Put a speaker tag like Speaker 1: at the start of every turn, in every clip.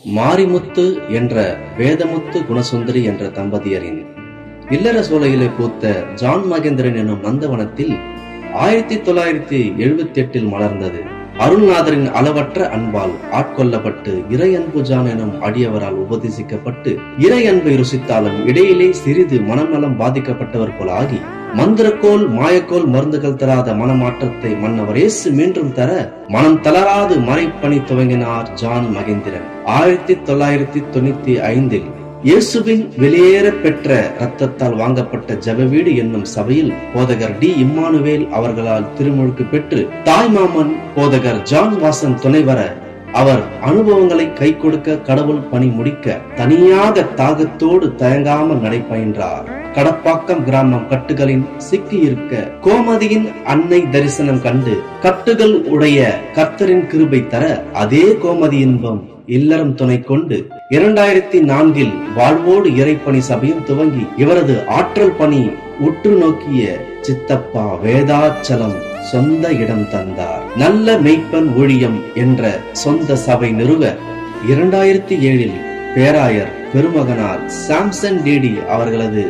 Speaker 1: மாரிமுத்து என்ற வேதமுத்து குணசுந்தரி என்ற தம்பதியரின் இல்லற சோலையிலே பூத்த ஜான் மகேந்திரன் எனும் நந்தவனத்தில் 1978 மலர்ந்தது. அருள்நாதரின் அளவற்ற அன்பால் ஆட்கொள்ளப்பட்டு இறை அன்பு ஜான் எனும் அடியவரால் உபதேசிக்கப்பட்டு இறை அன்பை ருசித்தாலும் இடையிலே சிறிது மனநலம் பாதிக்கப்பட்டவர் போல ஆகி மந்திரக்கோள் மாயக்கோள் மருந்துகள் தராத மனமாற்றத்தை மன்னவர் இயேசு மீண்டும் தர மனம் தளராது மறைப்பணி துவங்கினார் ஜான் மகேந்திரன். 1995 இயேசுவின் வெளியேற பெற்ற இரத்தத்தால் வாங்கப்பட்ட ஜெபவீடு என்னும் சபையில் போதகர் டி இம்மானுவேல் அவர்களால் திருமுழுக்கு பெற்று தாய்மாமன் போதகர் ஜான் வாசன் துணை வர அவர் அனுபவங்களை கை கொடுக்க கடவுள் பணி முடிக்க தனியாக தாகத்தோடு தயங்காமல் நடைபயின்றார். கடப்பாக்கம் கிராமம் கட்டுகளின் சிக்கி இருக்க கோமதியின் அன்னை தரிசனம் கண்டு கட்டுகள் உடைய கர்த்தரின் கிருபை தர அதே கோமதி இன்பம் இல்லறம் துணை கொண்டு 2004 வாழ்வோடு இறைப்பணி சபையும் துவங்கி இவரது ஆற்றல் பணி உற்று நோக்கிய சித்தப்பா வேதாச்சலம் சொந்த இடம் தந்தார். நல்ல மெய்ப்பன் ஊழியம் என்ற சொந்த சபை நிறுவ 2007 பேராயர் பெருமகனார் சாம்சன் டேடி அவர்களது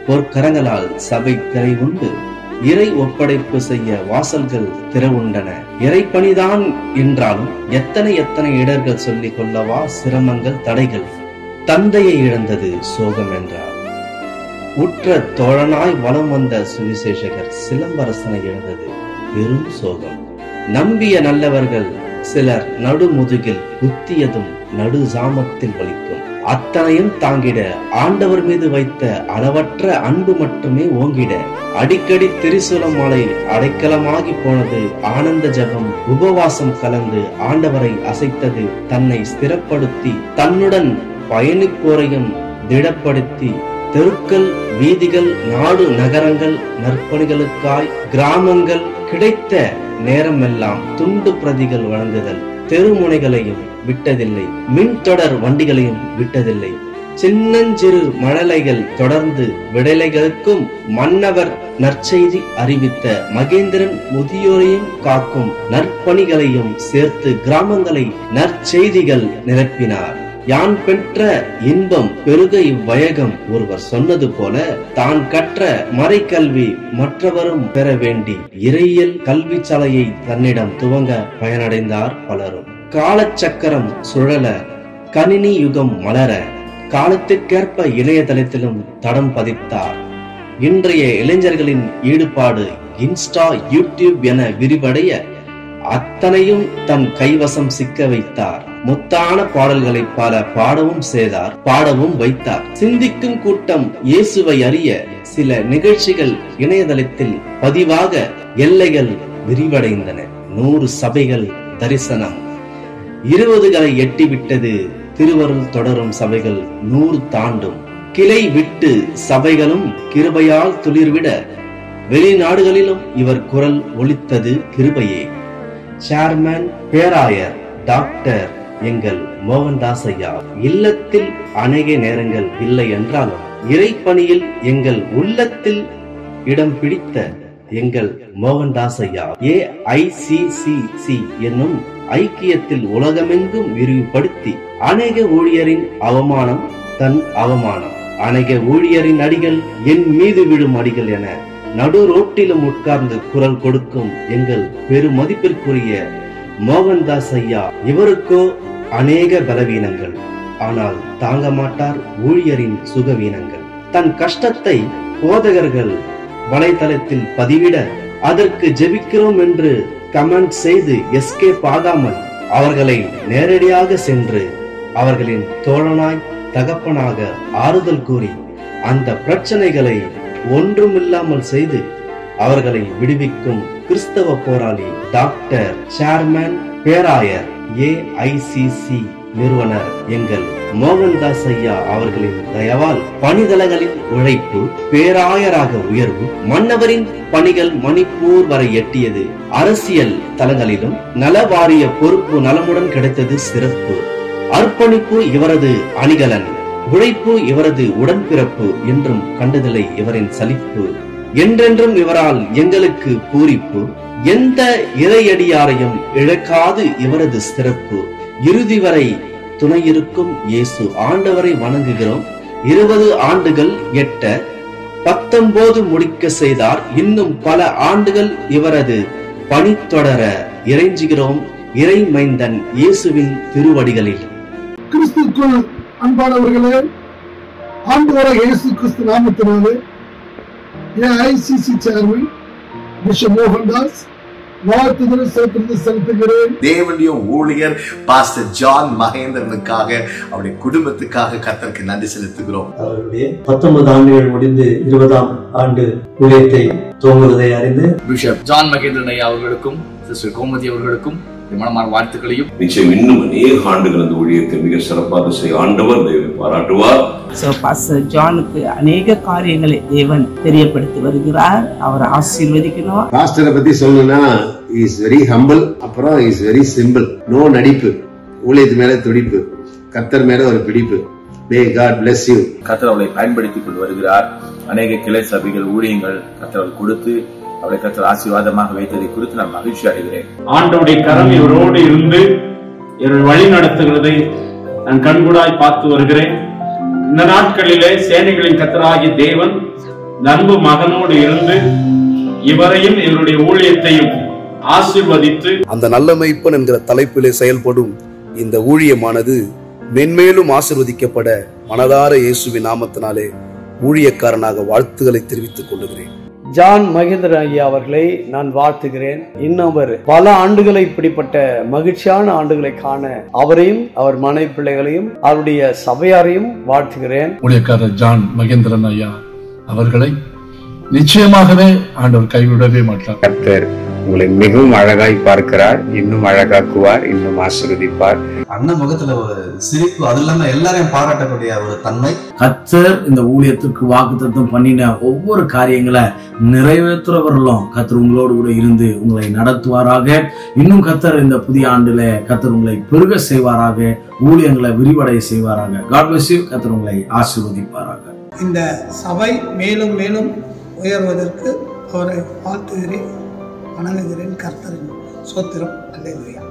Speaker 1: பொற்கரங்களால் சபை திரை உண்டு இறை ஒப்படைப்பு செய்ய வாசல்கள் திறவுண்டன. இறைப்பணிதான் என்றாலும் எத்தனை இடர்கள் சொல்லிக் கொள்ளவா சிரமங்கள் தடைகள். தந்தையை இழந்தது சோகம் என்றார். உற்ற தோழனாய் வலம் வந்த சுவிசேஷகர் சிலம்பரசனை இழந்தது பெரும் சோகம். நம்பிய நல்லவர்கள் சிலர் நடுமுதுகில் குத்தியதும் நடு சாமத்தில் வலிக்கும். அத்தனையும் தாங்கிட ஆண்டவர் மீது வைத்த அளவற்ற அன்பு மட்டுமே ஓங்கிட அடிக்கடி திரிசூல மாலை அடைக்கலமாகி போனது. ஆனந்த ஜபம் உபவாசம் கலந்து ஆண்டவரை அசைத்தது. தன்னை ஸ்திரப்படுத்தி தன்னுடன் பயணிப்போரையும் திடப்படுத்தி தெருக்கள் வீதிகள் நாடு நகரங்கள் நற்பணிகளுக்காய் கிராமங்கள் கிடைத்த நேரமெல்லாம் துண்டு பிரதிகள் வழங்குதல். தெருமுனைகளையும் விட்டதில்லை, மின்தொடர் வண்டிகளையும் விட்டதில்லை. சின்னஞ்சிறு மழலைகள் தொடர்ந்து விடலைகளுக்கும் மன்னவர் நற்செய்தி அறிவித்த மகேந்திரன் முதியோரையும் காக்கும் நற்பணிகளையும் சேர்த்து கிராமங்களை நற்செய்திகள் நிரப்பினார். யான் பெற்ற இன்பம் பெருக இவ்வயகம் ஒருவர் சொன்னது போல தான் கற்ற மறைக்கல்வி மற்றவரும் பெற வேண்டி இறையியல் கல்வி சாலையை தன்னிடம் துவங்க பயனடைந்தார் பலரும். காலச்சக்கரம் சுழல கணினி யுகம் மலர காலத்திற்கேற்ப இணையதளத்திலும் தடம் பதித்தார். இன்றைய இளைஞர்களின் ஈடுபாடு இன்ஸ்டா யூடியூப் என விரிவடைய அத்தனையும் தன் கைவசம் சிக்க வைத்தார். முத்தான பாடல்களை பல பாடவும் செய்தார், பாடவும் வைத்தார். சிந்திக்கும் கூட்டம் இயேசுவை அறிய சில நிகழ்ச்சிகள் இணையதளத்தில் பதிவாக எல்லைகள் விரிவடைந்தன. 100 சபைகள் தரிசனம் 20களை எட்டிவிட்டது. திருவருள் தொடரும் சபைகள் 100 தாண்டும். கிளை விட்டு சபைகளும் கிருபையால் துளிர்விட வெளிநாடுகளிலும் இவர் குரல் ஒலித்தது கிருபையே. சேர்மன் பேராயர் டாக்டர் எங்கள் மோகன்தாஸ் ஐயா இல்லத்தில் அநேக நேரங்கள் இல்லை என்றாலும் இறைப்பணியில் எங்கள் உள்ளத்தில் இடம் பிடித்த எங்கள் மோகன்தாஸ் ஐயா AICCC என்னும் ஐக்கியத்தில் உலகமெங்கும் விரிவுபடுத்தி அநேக ஊழியரின் அவமானம் தன் அவமானம், அநேக ஊழியரின் அடிகள் என் மீது விடும் அடிகள் என நடு ரோட்டிலும் உட்கார்ந்து குரல் கொடுக்கும் எங்கள் பெருமதிப்பிற்குரிய மோகன்தாஸ் ஐயா. இவருக்கோ அநேக பலவீனங்கள், ஆனால் தாங்க மாட்டார் ஊழியரின் சுகவீனங்கள். தன் கஷ்டத்தை போதகர்கள் வலைதளத்தில் பதிவிட அதற்கு ஜெபிக்கிறோம் என்று கமெண்ட் செய்து எஸ்கேப் ஆகாமல் அவர்களை நேரடியாக சென்று அவர்களின் தோழனாய் தகப்பனாக ஆறுதல் கூறி அந்த பிரச்சனைகளை ஒன்றுமில்லாமல் செய்து அவர்களை விடுவிக்கும் கிறிஸ்தவ போராளி டாக்டர் சேர்மன் பேராயர் AICC நிறுவனர் எங்கள் மோகன்தாஸ் ஐயா அவர்களின் தயவால் பணிதளங்களின் உழைப்பு பேராயராக உயர்வு, மன்னவரின் பணிகள் மணிப்பூர் வரை எட்டியது. அரசியல் தலங்களிலும் நலவாரிய பொறுப்பு நலமுடன் கிடைத்தது சிறப்பு. அர்ப்பணிப்பு இவரது அணிகலன், உழைப்பு இவரது உடன்பிறப்பு என்றும் கண்டதில்லை இவரின் சலிப்பு. என்றென்றும் இவரால் எங்களுக்கு பூரிப்பு. எந்த இறையடியாரையும் இழக்காது இவரது சிறப்பு. இறுதி வரை துணை இருக்கும் இயேசு ஆண்டவரை வணங்குகிறோம். 20 ஆண்டுகள் எட்ட 19 முடிக்க செய்தார். இன்னும் பல ஆண்டுகள் இவரது பணி தொடர இறைஞ்சுகிறோம் இறைமைந்தன் இயேசுவின் திருவடிகளில்.
Speaker 2: கிறிஸ்துக்குள் அன்பானவர்களே, ஆண்டவராகிய இயேசு கிறிஸ்து நாமத்தினாலே AICC சேர்மன் பிஷப் மோகன்தாஸ் வாழ்த்துதல் செலுத்துகிறேன்.
Speaker 3: தேவனுடைய ஊழியர் பாஸ்டர் ஜான் மகேந்திரனுக்காக அவருடைய குடும்பத்துக்காக கர்த்தருக்கு நன்றி செலுத்துகிறோம்.
Speaker 4: அவருடைய 19 ஆண்டுகள் முடிந்து 20ஆம் ஆண்டு ஊழியத்தை துவங்குவதை அறிந்து
Speaker 5: பிஷப் ஜான் மகேந்திரன் ஐயா அவர்களுக்கும் சிஸ்டர் கோமதி அவர்களுக்கும் மனமான வாழ்த்துக்களையும்,
Speaker 6: நிச்சயம் இன்னும் அநேக ஆண்டுகள் அந்த ஊழியத்தை மிக சிறப்பாக செய்ய ஆண்டவர் தேவனை பாராட்டுவார்.
Speaker 7: பாஸ்டர் ஜானுக்கு அநேக காரியங்களை தேவன் தெரியப்படுத்தி வருகிறார். அவர் ஆசீர்வதிக்கணும்.
Speaker 8: பாஸ்டரை பத்தி சொல்லணும்னா இஸ் வெரி ஹம்பிள், அப்புறம் இஸ் வெரி சிம்பிள். நோ நடிப்பு, ஊழியத்து மேல துடிப்பு, கர்த்தர் மேல ஒரு பிடிப்பு. May God bless you.
Speaker 9: கர்த்தர் அவளை பயன்படுத்திக் கொண்டு வருகிறார். அநேக கிளை சபைகள் ஊழியங்கள் கர்த்தர் கொடுத்து அவளை கர்த்தர் ஆசீர்வாதமாக வைத்ததை குறித்து நான் மகிழ்ச்சி அடைகிறேன்.
Speaker 10: ஆண்டவருடைய கரம் இவரோடு இருந்து இவரை வழி நடத்துகிறதை நான் கண்கூடாய் பார்த்து வருகிறேன். இந்த நாட்களிலே சேனைகளின் கர்த்தராகிய தேவன் அன்பு மகனோடு இருந்து இவரையும் இவருடைய ஊழியத்தையும் ஆசீர்வதித்து
Speaker 11: அந்த நல்ல மேய்ப்பன் என்கிற தலைப்பிலே செயல்படும் இந்த ஊழியமானது மென்மேலும் ஆசீர்வதிக்கப்பட மனதார இயேசுவின் நாமத்தினாலே ஊழியக்காரனாக வாழ்த்துக்களை தெரிவித்துக் கொள்கிறேன்.
Speaker 12: ஜான் மகேந்திரன் ஐயா அவர்களை நான் வாழ்த்துகிறேன். இன்னும் அவர் பல ஆண்டுகளை இப்படிப்பட்ட மகிழ்ச்சியான ஆண்டுகளை காண அவரையும் அவர் மனைவி பிள்ளைகளையும் அவருடைய சபையாரையும் வாழ்த்துகிறேன்.
Speaker 13: ஊழியக்காரர் ஜான் மகேந்திரன் ஐயா அவர்களை நிச்சயமாகவே ஆண்டவர் கைவிடவே மாட்டார்.
Speaker 14: கர்த்தர் உங்களை மிகவும் அழகாய் பார்க்கிறார், இன்னும் அழகாக்குவார், இன்னும் ஆசீர்வதிப்பார்.
Speaker 15: அண்ணன் முகத்துல ஒரு சிரிப்பு, அது இல்லாம எல்லாரையும் பாராட்டக்கூடிய ஒரு தன்மை.
Speaker 16: கர்த்தர் இந்த ஊழியத்திற்கு வாக்குத்தத்தம் பண்ணின ஒவ்வொரு காரியங்களை நிறைவேற்றுறவர்களும் கர்த்தர் உங்களோடு கூட இருந்து உங்களை நடத்துவாராக. இன்னும் கர்த்தர் இந்த புதிய ஆண்டுல கர்த்தர் உங்களை பெருக செய்வாராக, ஊழியங்களை விரிவடைய செய்வாராக. God bless you. கர்த்தர் உங்களை ஆசீர்வதிப்பாராக.
Speaker 2: இந்த சபை மேலும் மேலும் உயர்வதற்கு அவரை வாழ்த்துகிறேன், வணங்குகிறேன். கர்த்தரின் ஸ்தோத்திரம். அல்லேலூயா.